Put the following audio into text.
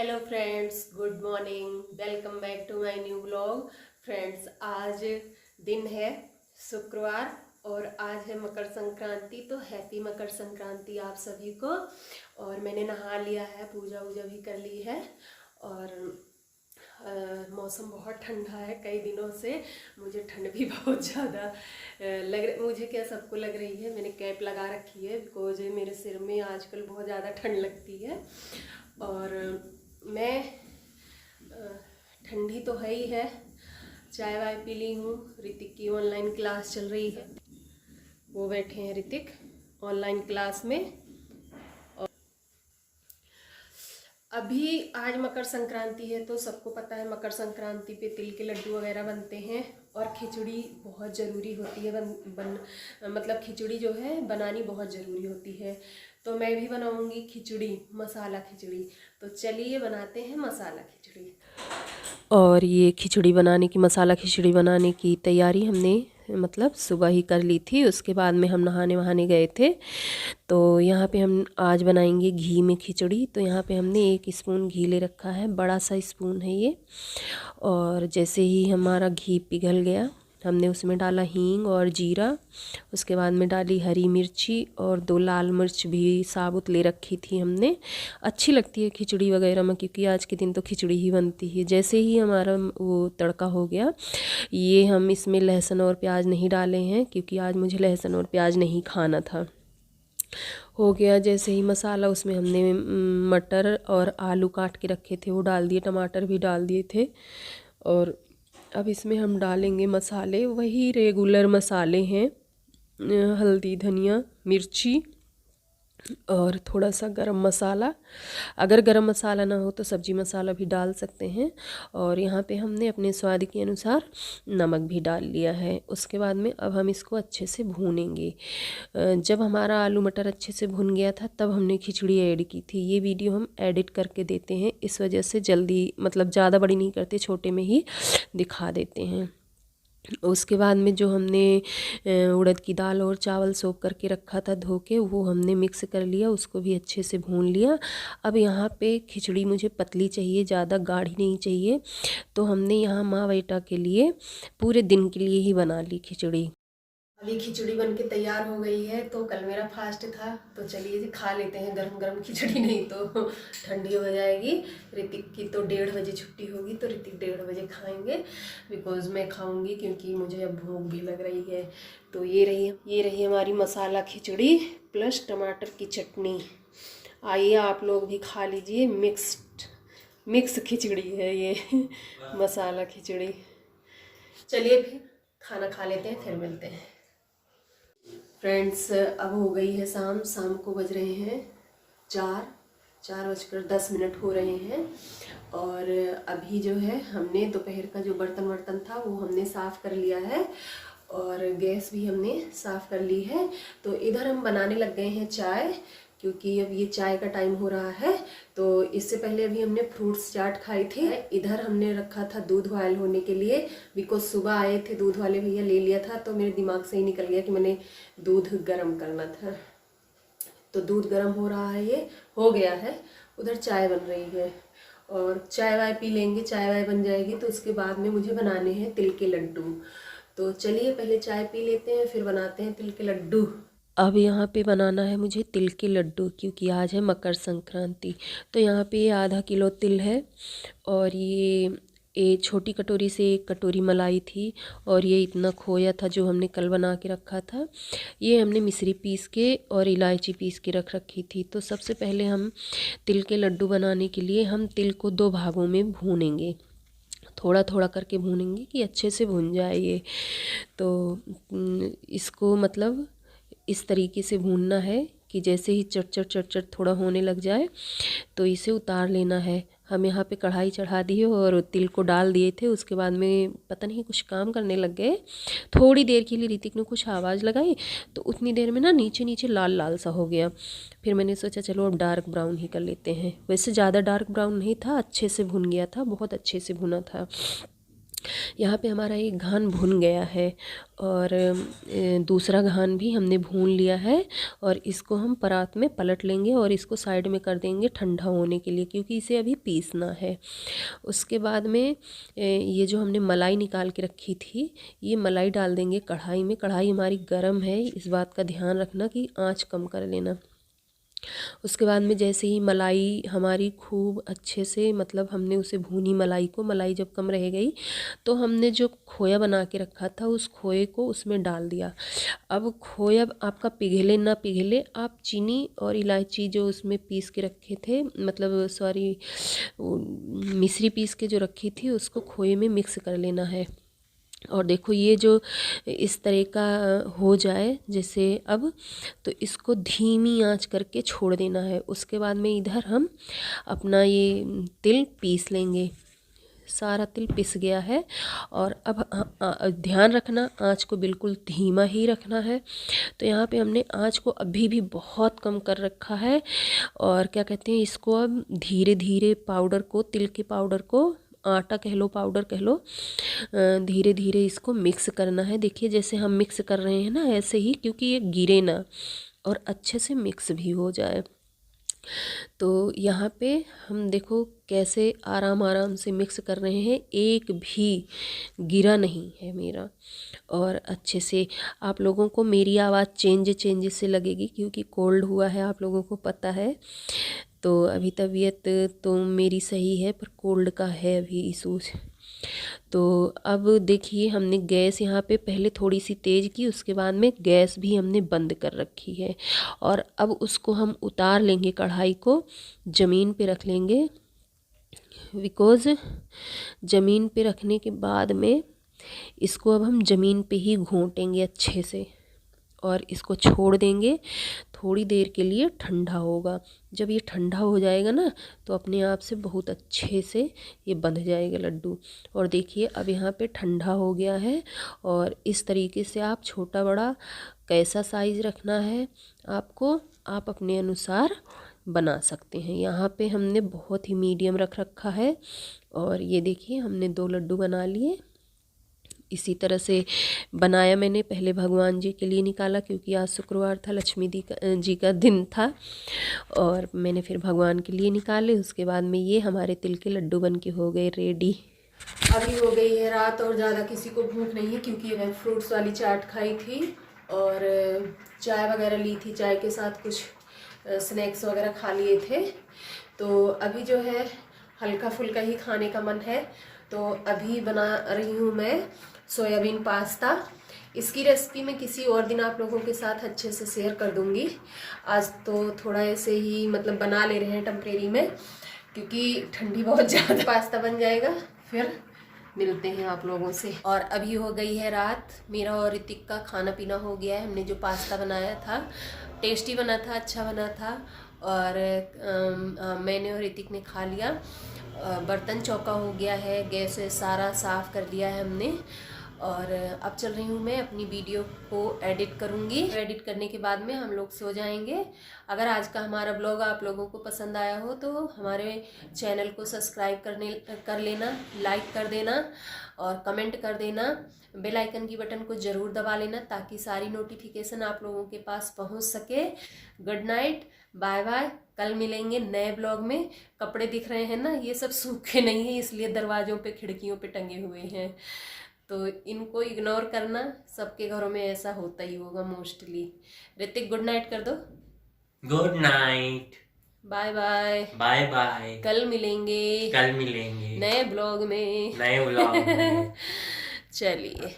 Hello friends, good morning. Welcome back to my new blog. Friends, आज दिन है शुक्रवार और आज है मकर संक्रांति। तो हैप्पी मकर संक्रांति आप सभी को। और मैंने नहा लिया है, पूजा वूजा भी कर ली है। और मौसम बहुत ठंडा है कई दिनों से। मुझे ठंड भी बहुत ज़्यादा मुझे क्या, सबको लग रही है। मैंने कैप लगा रखी है बिकॉज मेरे सिर में आजकल बहुत ज़्यादा ठंड लगती है। और मैं ठंडी तो है ही है। चाय वाय पी ली हूँ। ऋतिक की ऑनलाइन क्लास चल रही है, वो बैठे हैं ऋतिक ऑनलाइन क्लास में। अभी आज मकर संक्रांति है तो सबको पता है मकर संक्रांति पे तिल के लड्डू वगैरह बनते हैं और खिचड़ी बहुत ज़रूरी होती है। मतलब खिचड़ी जो है बनानी बहुत ज़रूरी होती है। तो मैं भी बनाऊंगी खिचड़ी, मसाला खिचड़ी। तो चलिए बनाते हैं मसाला खिचड़ी। और ये खिचड़ी बनाने की, मसाला खिचड़ी बनाने की तैयारी हमने मतलब सुबह ही कर ली थी। उसके बाद में हम नहाने वहाने गए थे। तो यहाँ पे हम आज बनाएंगे घी में खिचड़ी। तो यहाँ पे हमने 1 स्पून घी ले रखा है, बड़ा सा स्पून है ये। और जैसे ही हमारा घी पिघल गया, हमने उसमें डाला हींग और जीरा। उसके बाद में डाली हरी मिर्ची और 2 लाल मिर्च भी साबुत ले रखी थी हमने। अच्छी लगती है खिचड़ी वगैरह में, क्योंकि आज के दिन तो खिचड़ी ही बनती है। जैसे ही हमारा वो तड़का हो गया, ये हम इसमें लहसुन और प्याज नहीं डाले हैं क्योंकि आज मुझे लहसुन और प्याज नहीं खाना था। हो गया जैसे ही मसाला, उसमें हमने मटर और आलू काट के रखे थे वो डाल दिए, टमाटर भी डाल दिए थे। और अब इसमें हम डालेंगे मसाले, वही रेगुलर मसाले हैं। हल्दी, धनिया, मिर्ची और थोड़ा सा गरम मसाला। अगर गरम मसाला ना हो तो सब्जी मसाला भी डाल सकते हैं। और यहाँ पे हमने अपने स्वाद के अनुसार नमक भी डाल लिया है। उसके बाद में अब हम इसको अच्छे से भूनेंगे। जब हमारा आलू मटर अच्छे से भुन गया था तब हमने खिचड़ी ऐड की थी। ये वीडियो हम एडिट करके देते हैं, इस वजह से जल्दी, मतलब ज़्यादा बड़ी नहीं करते, छोटे में ही दिखा देते हैं। उसके बाद में जो हमने उड़द की दाल और चावल सोख करके रखा था धो के, वो हमने मिक्स कर लिया, उसको भी अच्छे से भून लिया। अब यहाँ पे खिचड़ी मुझे पतली चाहिए, ज़्यादा गाढ़ी नहीं चाहिए। तो हमने यहाँ माँ बेटा के लिए पूरे दिन के लिए ही बना ली खिचड़ी। अभी खिचड़ी बन के तैयार हो गई है। तो कल मेरा फास्ट था, तो चलिए जी खा लेते हैं गरम गरम खिचड़ी, नहीं तो ठंडी हो जाएगी। ऋतिक की तो 1:30 बजे छुट्टी होगी, तो ऋतिक 1:30 बजे खाएंगे। बिकॉज मैं खाऊंगी क्योंकि मुझे अब भूख भी लग रही है। तो ये रही हमारी मसाला खिचड़ी प्लस टमाटर की चटनी। आइए आप लोग भी खा लीजिए। मिक्स खिचड़ी है ये मसाला खिचड़ी। चलिए फिर खाना खा लेते हैं, फिर मिलते हैं। फ्रेंड्स, अब हो गई है शाम को बज रहे हैं 4:10 हो रहे हैं। और अभी जो है हमने दोपहर का जो बर्तन वर्तन था वो हमने साफ़ कर लिया है और गैस भी हमने साफ़ कर ली है। तो इधर हम बनाने लग गए हैं चाय, क्योंकि अब ये चाय का टाइम हो रहा है। तो इससे पहले अभी हमने फ्रूट्स चाट खाई थी। इधर हमने रखा था दूध बॉयल होने के लिए, बिकॉज सुबह आए थे दूध वाले भैया, ले लिया था। तो मेरे दिमाग से ही निकल गया कि मैंने दूध गर्म करना था। तो दूध गर्म हो रहा है, ये हो गया है। उधर चाय बन रही है और चाय वाय पी लेंगे। चाय वाय बन जाएगी तो उसके बाद में मुझे बनाने हैं तिल के लड्डू। तो चलिए पहले चाय पी लेते हैं, फिर बनाते हैं तिल के लड्डू। अब यहाँ पे बनाना है मुझे तिल के लड्डू, क्योंकि आज है मकर संक्रांति। तो यहाँ पे आधा किलो तिल है और ये छोटी कटोरी से 1 कटोरी मलाई थी। और ये इतना खोया था जो हमने कल बना के रखा था। ये हमने मिश्री पीस के और इलायची पीस के रख रखी थी। तो सबसे पहले हम तिल के लड्डू बनाने के लिए हम तिल को 2 भागों में भूनेंगे, थोड़ा थोड़ा करके भूनेंगे कि अच्छे से भून जाए ये। तो इसको मतलब इस तरीके से भूनना है कि जैसे ही चट चट थोड़ा होने लग जाए तो इसे उतार लेना है। हम यहाँ पे कढ़ाई चढ़ा दिए और तिल को डाल दिए थे। उसके बाद में पता नहीं कुछ काम करने लग गए। थोड़ी देर के लिए ऋतिक ने कुछ आवाज़ लगाई, तो उतनी देर में ना नीचे नीचे लाल लाल सा हो गया। फिर मैंने सोचा चलो अब डार्क ब्राउन ही कर लेते हैं। वैसे ज़्यादा डार्क ब्राउन नहीं था, अच्छे से भुन गया था, बहुत अच्छे से भुना था। यहाँ पे हमारा एक घान भुन गया है और दूसरा घान भी हमने भून लिया है और इसको हम परात में पलट लेंगे और इसको साइड में कर देंगे ठंडा होने के लिए, क्योंकि इसे अभी पीसना है। उसके बाद में ये जो हमने मलाई निकाल के रखी थी, ये मलाई डाल देंगे कढ़ाई में। कढ़ाई हमारी गर्म है, इस बात का ध्यान रखना कि आँच कम कर लेना। उसके बाद में जैसे ही मलाई हमारी खूब अच्छे से, मतलब हमने उसे भूनी मलाई को, मलाई जब कम रह गई तो हमने जो खोया बना के रखा था उस खोए को उसमें डाल दिया। अब खोया आपका पिघले ना पिघले, आप चीनी और इलायची जो उसमें पीस के रखे थे, मतलब सॉरी मिश्री पीस के जो रखी थी, उसको खोए में मिक्स कर लेना है। और देखो ये जो इस तरह का हो जाए जैसे अब, तो इसको धीमी आंच करके छोड़ देना है। उसके बाद में इधर हम अपना ये तिल पीस लेंगे। सारा तिल पिस गया है और अब ध्यान रखना आंच को बिल्कुल धीमा ही रखना है। तो यहाँ पे हमने आंच को अभी भी बहुत कम कर रखा है और क्या कहते हैं, इसको अब धीरे धीरे पाउडर को, तिल के पाउडर को, आटा कह लो पाउडर कह लो, धीरे धीरे इसको मिक्स करना है। देखिए जैसे हम मिक्स कर रहे हैं ना, ऐसे ही, क्योंकि ये गिरे ना और अच्छे से मिक्स भी हो जाए। तो यहाँ पे हम देखो कैसे आराम आराम से मिक्स कर रहे हैं, एक भी गिरा नहीं है मेरा। और अच्छे से आप लोगों को मेरी आवाज़ चेंज से लगेगी, क्योंकि कोल्ड हुआ है, आप लोगों को पता है। तो अभी तबीयत तो मेरी सही है, पर कोल्ड का है अभी इशूज़। तो अब देखिए हमने गैस यहाँ पे पहले थोड़ी सी तेज़ की, उसके बाद में गैस भी हमने बंद कर रखी है। और अब उसको हम उतार लेंगे, कढ़ाई को ज़मीन पे रख लेंगे, बिकॉज़ ज़मीन पे रखने के बाद में इसको अब हम ज़मीन पे ही घोंटेंगे अच्छे से और इसको छोड़ देंगे थोड़ी देर के लिए, ठंडा होगा। जब ये ठंडा हो जाएगा ना, तो अपने आप से बहुत अच्छे से ये बंध जाएगा लड्डू। और देखिए अब यहाँ पे ठंडा हो गया है और इस तरीके से आप छोटा बड़ा कैसा साइज़ रखना है आपको, आप अपने अनुसार बना सकते हैं। यहाँ पे हमने बहुत ही मीडियम रख रखा है और ये देखिए हमने 2 लड्डू बना लिए। इसी तरह से बनाया मैंने, पहले भगवान जी के लिए निकाला क्योंकि आज शुक्रवार था, लक्ष्मी जी का दिन था, और मैंने फिर भगवान के लिए निकाले। उसके बाद में ये हमारे तिल के लड्डू बन के हो गए रेडी। अभी हो गई है रात और ज़्यादा किसी को भूख नहीं है, क्योंकि मैं फ्रूट्स वाली चाट खाई थी और चाय वगैरह ली थी, चाय के साथ कुछ स्नैक्स वगैरह खा लिए थे। तो अभी जो है हल्का फुल्का ही खाने का मन है, तो अभी बना रही हूँ मैं सोयाबीन पास्ता। इसकी रेसिपी मैं किसी और दिन आप लोगों के साथ अच्छे से शेयर कर दूँगी। आज तो थोड़ा ऐसे ही मतलब बना ले रहे हैं टेम्परेरी में, क्योंकि ठंडी बहुत ज़्यादा। पास्ता बन जाएगा फिर मिलते हैं आप लोगों से। और अभी हो गई है रात, मेरा और ऋतिक का खाना पीना हो गया है। हमने जो पास्ता बनाया था टेस्टी बना था, अच्छा बना था, और मैंने और ऋतिक ने खा लिया। बर्तन चौका हो गया है, गैस सारा साफ़ कर लिया है हमने, और अब चल रही हूँ मैं अपनी वीडियो को एडिट करूँगी। एडिट करने के बाद में हम लोग सो जाएंगे। अगर आज का हमारा ब्लॉग आप लोगों को पसंद आया हो तो हमारे चैनल को सब्सक्राइब कर लेना, लाइक कर देना और कमेंट कर देना। बेल आइकन की बटन को ज़रूर दबा लेना ताकि सारी नोटिफिकेशन आप लोगों के पास पहुंच सके। गुड नाइट, बाय बाय, कल मिलेंगे नए ब्लॉग में। कपड़े दिख रहे हैं ना, ये सब सूखे नहीं हैं, इसलिए दरवाज़ों पे खिड़कियों पे टंगे हुए हैं, तो इनको इग्नोर करना। सबके घरों में ऐसा होता ही होगा मोस्टली। ऋतिक गुड नाइट कर दो। Good night, bye bye, bye bye, कल मिलेंगे कल मिलेंगे नए ब्लॉग में, नए ब्लॉग में। चलिए।